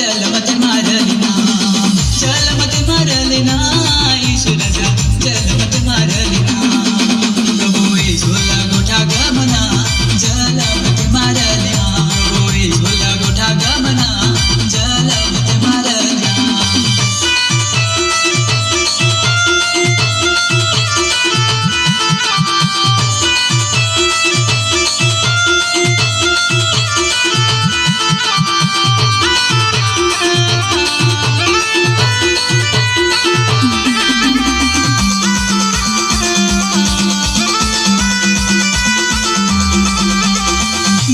जलमती मारलिना जलमती मारलिना येशू राजा जलमती मारलिना प्रभू येशूला गोठा गमना जलमती मारलिना प्रभू येशूला गोठा गमना जलमती मारलिना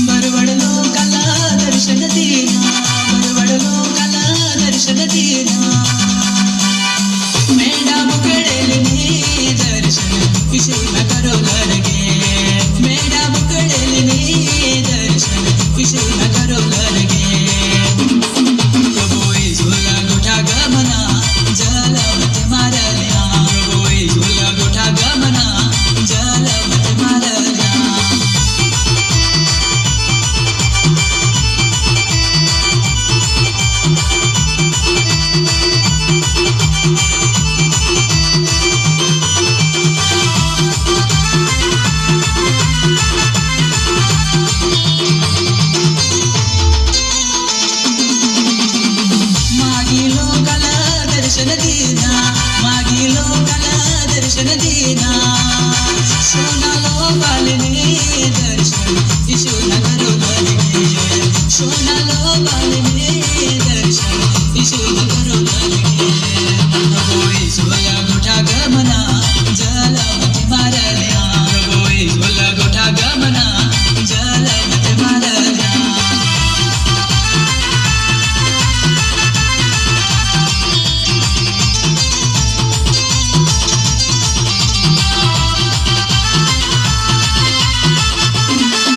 बरवड लोकाला दर्शन देना बरवड लोकाला दर्शन देना मेंढा बुकडेलने दर्शन येशूला करवलं गे मेंढा बुकडेलने दर्शन येशूला करवलं गे प्रभू येशूला गोठा गमना जलमती मारलिना प्रभू येशूला गोठा गमना जलमती मारलिना मागी लोकाला दर्शन देना मागी लोकाला दर्शन देना सोना लोकालने दर्शन येशूला